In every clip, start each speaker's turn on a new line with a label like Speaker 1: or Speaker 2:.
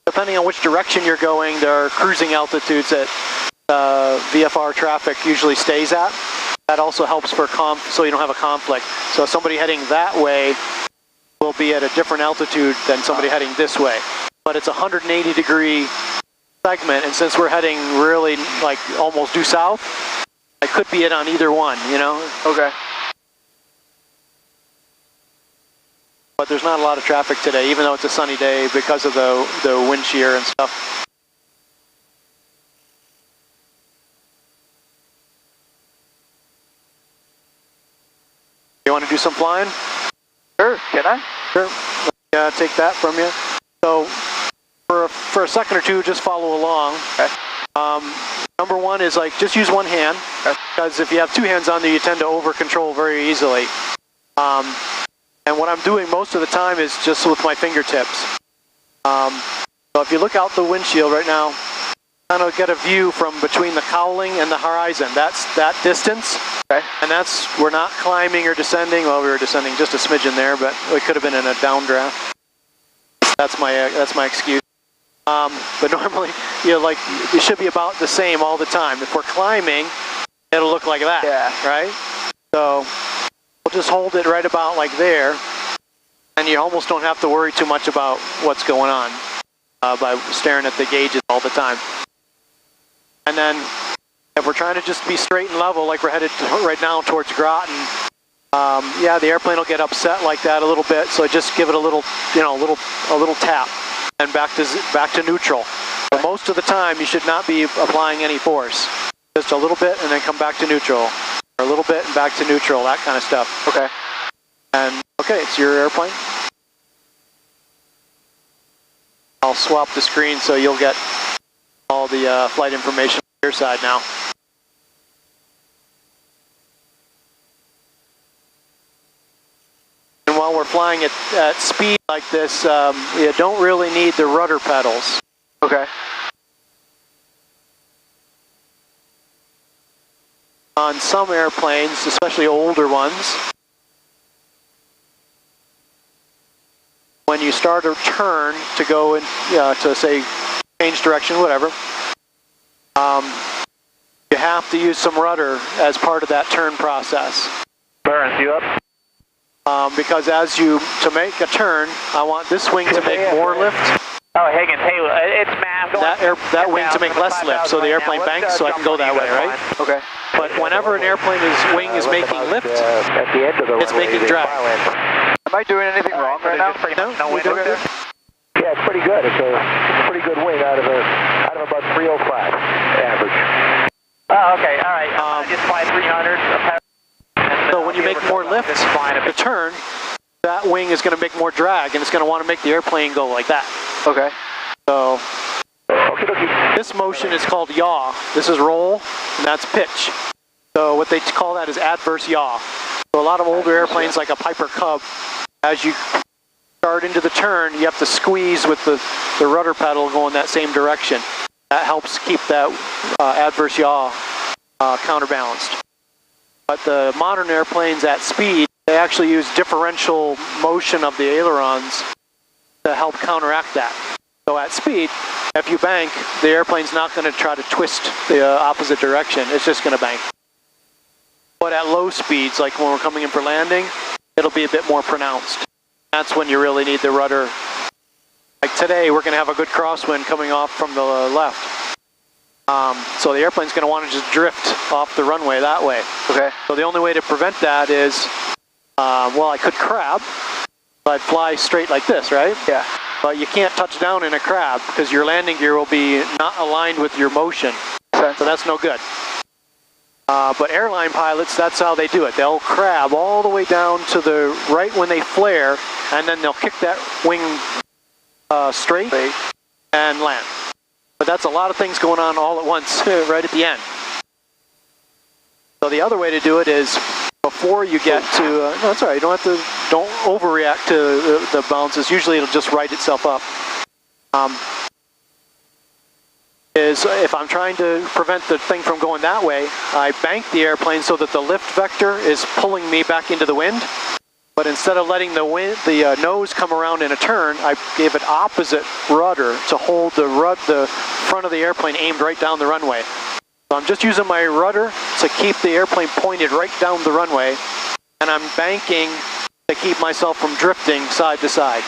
Speaker 1: Depending on which direction you're going, there are cruising altitudes that VFR traffic usually stays at. That also helps for so you don't have a conflict. So somebody heading that way will be at a different altitude than somebody heading this way. But it's a 180-degree segment, and since we're heading really like almost due south, I could be it on either one, you know?
Speaker 2: Okay.
Speaker 1: But there's not a lot of traffic today, even though it's a sunny day because of the wind shear and stuff. You want to do some flying?
Speaker 2: Sure, can I?
Speaker 1: Sure. Let me take that from you. So for a second or two, just follow along.
Speaker 2: Okay.
Speaker 1: Number one is like just use one hand, because if you have two hands on there, you tend to over control very easily. And what I'm doing most of the time is just with my fingertips. So if you look out the windshield right now, kind of get a view from between the cowling and the horizon. That's that distance.
Speaker 2: Okay.
Speaker 1: And we're not climbing or descending. Well, we were descending just a smidgen there, but we could have been in a downdraft. That's my excuse. But normally, it should be about the same all the time. If we're climbing, it'll look like that, right? So we'll just hold it right about like there, and you almost don't have to worry too much about what's going on by staring at the gauges all the time. And then if we're trying to just be straight and level, like we're headed right now towards Groton, yeah, the airplane will get upset like that a little bit. So just give it a little, a little tap, and back to neutral. But most of the time, you should not be applying any force. Just a little bit, and then come back to neutral, or a little bit and back to neutral. That kind of stuff. Okay. And okay, it's your airplane. I'll swap the screen so you'll get all the flight information on your side now. And while we're flying at speed like this, you don't really need the rudder pedals.
Speaker 2: Okay.
Speaker 1: On some airplanes, especially older ones, when you start a turn to go in, to say change direction, whatever, you have to use some rudder as part of that turn process.
Speaker 2: Burns you up.
Speaker 1: Because to make a turn, I want this wing to make more lift.
Speaker 2: Oh, Higgins, hey, it's Matt.
Speaker 1: That wing to make less lift, so the airplane banks, so I can go that way, right?
Speaker 2: Okay.
Speaker 1: But whenever an airplane wing is making lift, it's making drag.
Speaker 2: Am I doing anything wrong right now?
Speaker 1: No wind over there.
Speaker 3: Yeah, it's pretty good. It's a pretty good wing out of about 305 average.
Speaker 2: Oh, okay, all right. Just fly 300.
Speaker 1: So when you make more lift, the turn, that wing is going to make more drag, and it's going to want to make the airplane go like that.
Speaker 2: Okay.
Speaker 1: So this motion is called yaw. This is roll, and that's pitch. So what they call that is adverse yaw. So a lot of older airplanes, like a Piper Cub, as you start into the turn, you have to squeeze with the rudder pedal going that same direction. That helps keep that adverse yaw counterbalanced. But the modern airplanes at speed, they actually use differential motion of the ailerons to help counteract that. So at speed, if you bank, the airplane's not going to try to twist the opposite direction. It's just going to bank. But at low speeds, like when we're coming in for landing, it'll be a bit more pronounced. That's when you really need the rudder. Like today, we're going to have a good crosswind coming off from the left. So the airplane's going to want to just drift off the runway that way.
Speaker 2: Okay.
Speaker 1: So the only way to prevent that is, well, I could crab, but I'd fly straight like this, right?
Speaker 2: Yeah.
Speaker 1: But you can't touch down in a crab because your landing gear will be not aligned with your motion. So that's no good. But airline pilots, that's how they do it. They'll crab all the way down to the right when they flare, and then they'll kick that wing straight and land. But that's a lot of things going on all at once, right at the end. So the other way to do it is before you get to, no, that's all right, don't overreact to the bounces. Usually it'll just right itself up. Is if I'm trying to prevent the thing from going that way, I bank the airplane so that the lift vector is pulling me back into the wind. but instead of letting the nose come around in a turn, I gave it opposite rudder to hold the front of the airplane aimed right down the runway. So I'm just using my rudder to keep the airplane pointed right down the runway, and I'm banking to keep myself from drifting side to side.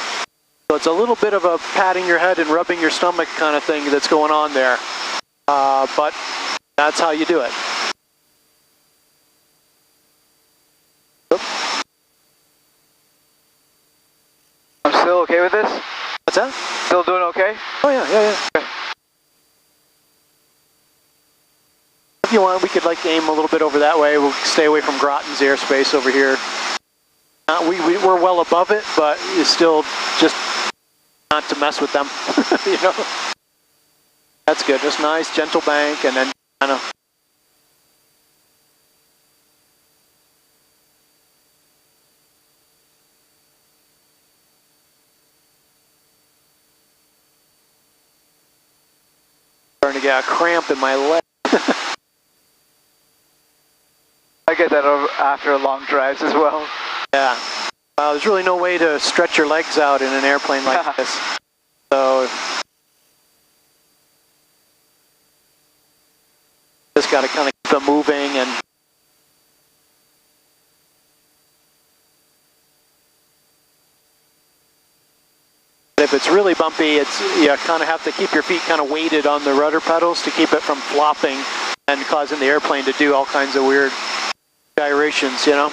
Speaker 1: So it's a little bit of a patting your head and rubbing your stomach kind of thing that's going on there, but that's how you do it.
Speaker 2: I'm still okay with this?
Speaker 1: What's that?
Speaker 2: Still doing okay?
Speaker 1: Oh yeah. Okay. If you want, we could like aim a little bit over that way. We'll stay away from Groton's airspace over here. We're well above it, but it's still just not to mess with them, you know? That's good, just nice, gentle bank, and then kind of... Starting to get a cramp in my leg.
Speaker 2: I get that after long drives as well.
Speaker 1: Yeah. There's really no way to stretch your legs out in an airplane like this. So, just got to kind of keep them moving, and if it's really bumpy, you kind of have to keep your feet kind of weighted on the rudder pedals to keep it from flopping and causing the airplane to do all kinds of weird gyrations, you know.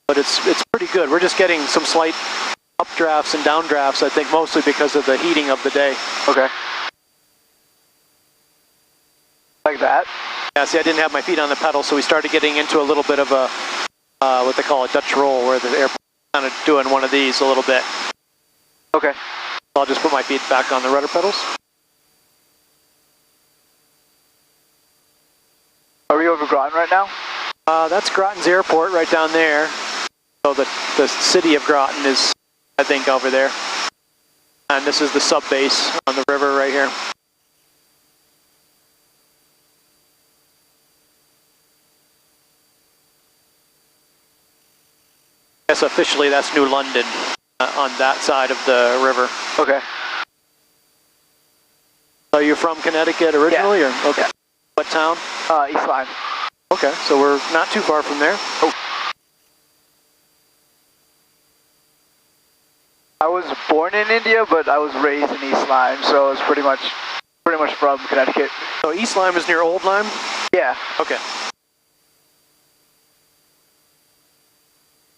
Speaker 1: But it's pretty good. We're just getting some slight updrafts and downdrafts, I think, mostly because of the heating of the day.
Speaker 2: Okay. Like that?
Speaker 1: Yeah, see, I didn't have my feet on the pedal, so we started getting into a little bit of a, what they call a Dutch roll, where the airplane kind of doing one of these a little bit.
Speaker 2: Okay.
Speaker 1: I'll just put my feet back on the rudder pedals.
Speaker 2: Are we over Groton right now?
Speaker 1: That's Groton's airport right down there. So the city of Groton is, I think, over there. And this is the sub base on the river right here. I guess officially that's New London on that side of the river.
Speaker 2: Okay.
Speaker 1: So you're from Connecticut originally?
Speaker 2: Yeah.
Speaker 1: Or okay.
Speaker 2: Yeah.
Speaker 1: What town?
Speaker 2: East Lyme.
Speaker 1: Okay, so we're not too far from there.
Speaker 2: Oh. I was born in India, but I was raised in East Lyme, so it's pretty much from Connecticut.
Speaker 1: So East Lyme is near Old Lyme?
Speaker 2: Yeah.
Speaker 1: Okay.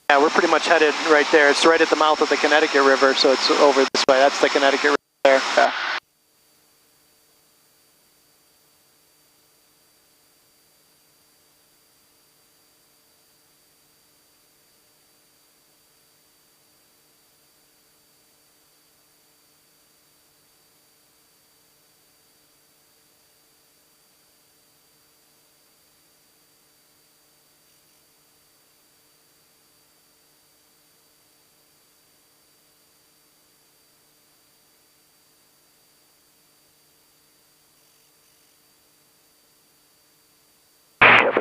Speaker 1: Yeah, we're pretty much headed right there. It's right at the mouth of the Connecticut River, so it's over this way. That's the Connecticut River there.
Speaker 2: Yeah.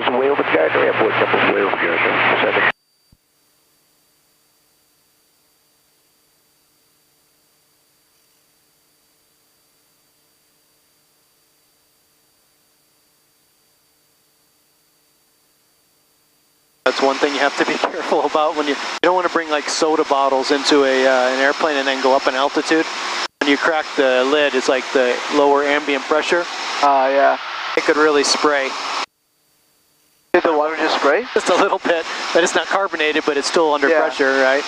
Speaker 3: Way over Gardner Airport, Temple, way over Gardner. 7.
Speaker 1: That's one thing you have to be careful about when you don't want to bring like soda bottles into an airplane and then go up in altitude. When you crack the lid, it's like the lower ambient pressure.
Speaker 2: Yeah.
Speaker 1: It could really spray.
Speaker 2: Did the water just spray?
Speaker 1: Just a little bit, but it's not carbonated, but it's still under pressure, right?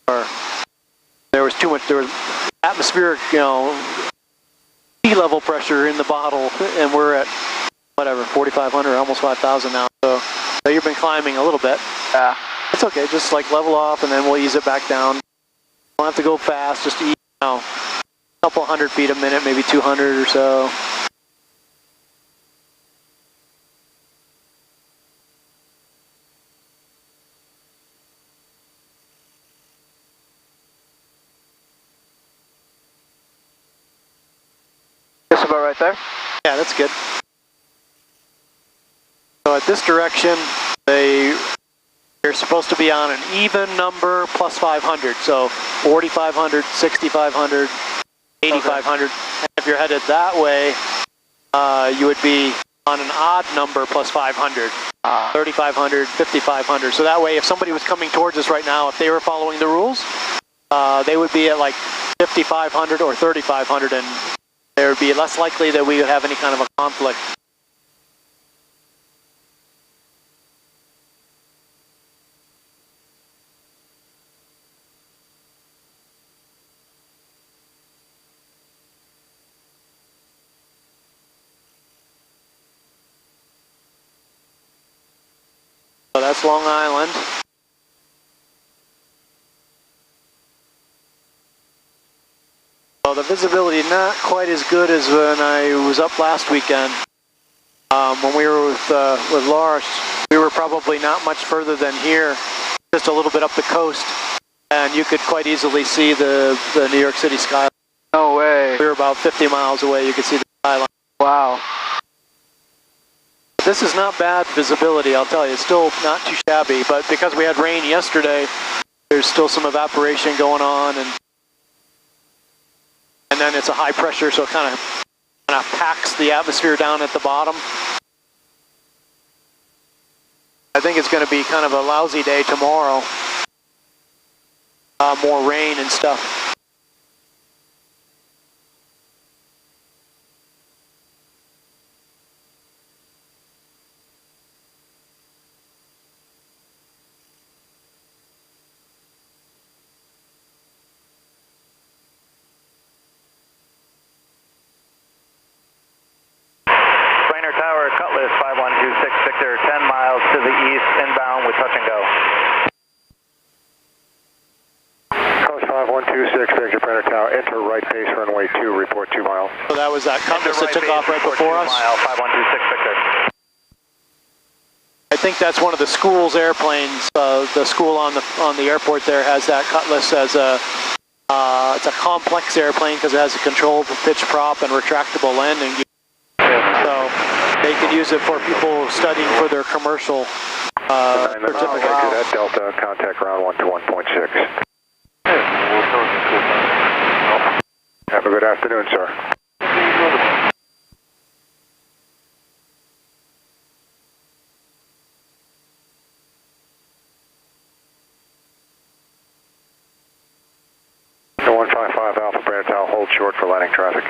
Speaker 1: Or there was atmospheric, you know, sea level pressure in the bottle, and we're at whatever 4,500, almost 5,000 now. So you've been climbing a little bit.
Speaker 2: Yeah.
Speaker 1: It's okay. Just like level off, and then we'll ease it back down. Don't have to go fast. Just ease, you know, a couple hundred feet a minute, maybe 200 or so.
Speaker 2: Just about right there?
Speaker 1: Yeah, that's good. So at this direction, the supposed to be on an even number plus 500. So 4,500, 6,500, 8,500. And if you're headed that way, you would be on an odd number plus 500. 3,500, 5,500. So that way, if somebody was coming towards us right now, if they were following the rules, they would be at like 5,500 or 3,500, and there would be less likely that we would have any kind of a conflict. So that's Long Island. So the visibility not quite as good as when I was up last weekend. When we were with Laura, we were probably not much further than here, just a little bit up the coast, and you could quite easily see the New York City skyline.
Speaker 2: No way.
Speaker 1: We were about 50 miles away, you could see the skyline.
Speaker 2: Wow.
Speaker 1: This is not bad visibility, I'll tell you. It's still not too shabby, but because we had rain yesterday, there's still some evaporation going on, and then it's a high pressure, so it kind of packs the atmosphere down at the bottom. I think it's going to be kind of a lousy day tomorrow. More rain and stuff.
Speaker 3: Tower, Cutlass 5126 Victor, 10 miles to the east, inbound with touch and go. Coast 5126 Victor, Predator Tower, enter right base runway 2, report 2 miles.
Speaker 1: So that was that Cutlass that took off right before us?
Speaker 3: Mile, 5126 Victor.
Speaker 1: I think that's one of the school's airplanes. The school on the airport there has that Cutlass as it's a complex airplane because it has a controlled pitch prop and retractable landing gear. So they can use it for people studying for their commercial certificate.
Speaker 3: At Delta, contact ground 121.6. Have a good afternoon, sir. The 155 Alpha Brand Tower, hold short for landing traffic.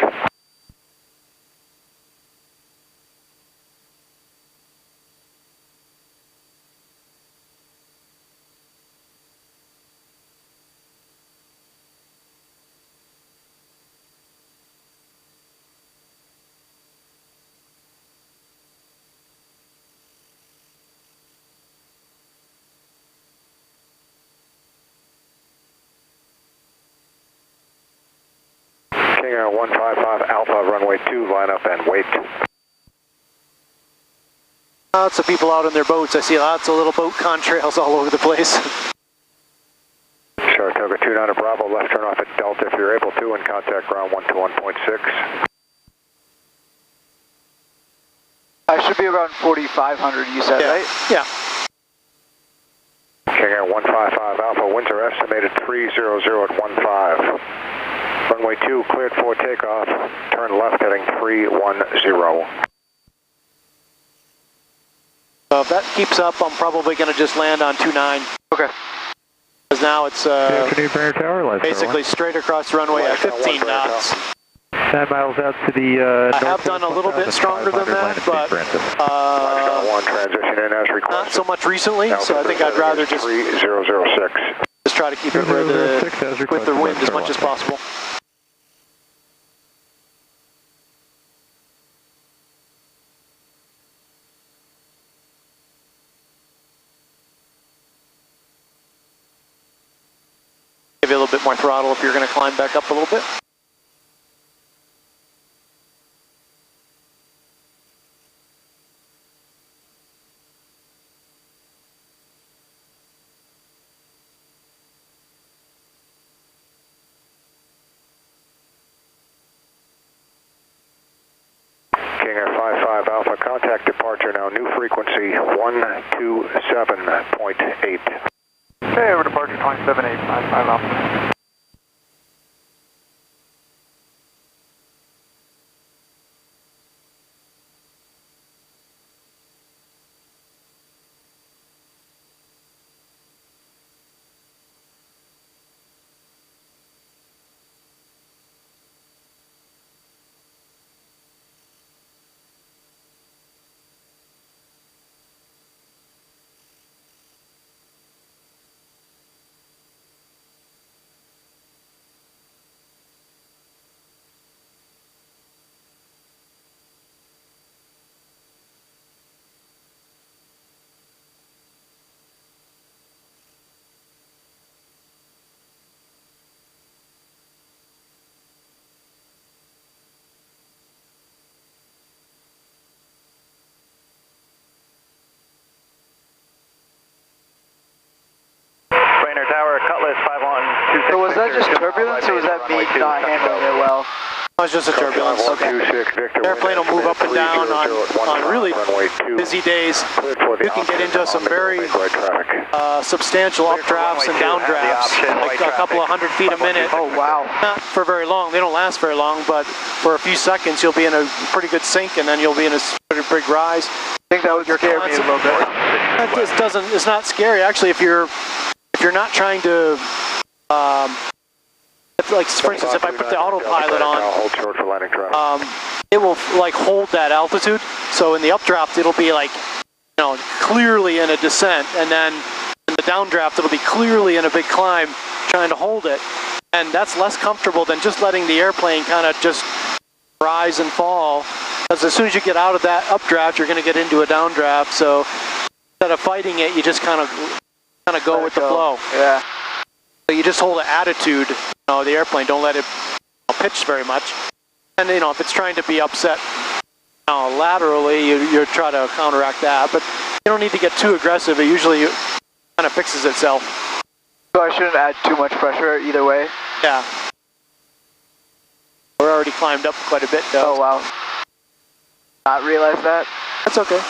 Speaker 3: King Air 155 Alpha, runway 2, line up and wait.
Speaker 1: Lots of people out on their boats. I see lots of little boat contrails all over the place.
Speaker 3: Saratoga 29 Bravo, left turn off at Delta if you're able to, and contact ground 121.6.
Speaker 2: I should be around 4,500, you said, right?
Speaker 1: Yeah.
Speaker 3: King Air 155 Alpha, winds are estimated 300 at 15. Runway 2 cleared for takeoff, turn left heading 310.
Speaker 1: So if that keeps up, I'm probably going to just land on 29.
Speaker 2: Okay.
Speaker 1: Because now it's basically straight across the runway at 15 knots.
Speaker 4: 9 miles out to the
Speaker 1: I have done a little bit stronger than that, but
Speaker 3: transition in as requested.
Speaker 1: not so much recently, so I think I'd rather just
Speaker 3: 3006.
Speaker 1: Just try to keep it with the wind as much as possible. Give you a little bit more throttle if you're going to climb back up a little bit.
Speaker 3: King Air 55 Alpha, contact departure now. New frequency 127.8.
Speaker 2: Okay, over departure 27.855 Alpha.
Speaker 5: Tower, Cutlass 512.
Speaker 2: So was that just turbulence, or was that me not handling it well?
Speaker 1: It was just a turbulence. Airplane will move up and down on really busy days. You can get into some very substantial updrafts and downdrafts, like a couple of 100 feet a minute.
Speaker 2: Oh, wow.
Speaker 1: Not for very long. They don't last very long, but for a few seconds you'll be in a pretty good sink, and then you'll be in a pretty big rise.
Speaker 2: I think that would scare me a little bit.
Speaker 1: That just doesn't. It's not scary actually if you're not trying to. Like for instance, if I put the autopilot on, it will like hold that altitude. So in the updraft, it'll be like, clearly in a descent, and then in the downdraft, it'll be clearly in a big climb, trying to hold it. And that's less comfortable than just letting the airplane kind of just rise and fall. Because as soon as you get out of that updraft, you're going to get into a downdraft. So instead of fighting it, you just kind of go with the flow.
Speaker 2: Yeah.
Speaker 1: So you just hold the attitude, the airplane, don't let it pitch very much. And if it's trying to be upset laterally, you try to counteract that. But you don't need to get too aggressive. It usually kind of fixes itself.
Speaker 2: So I shouldn't add too much pressure either way?
Speaker 1: Yeah. We're already climbed up quite a bit though.
Speaker 2: Oh wow. Not realize that?
Speaker 1: That's okay.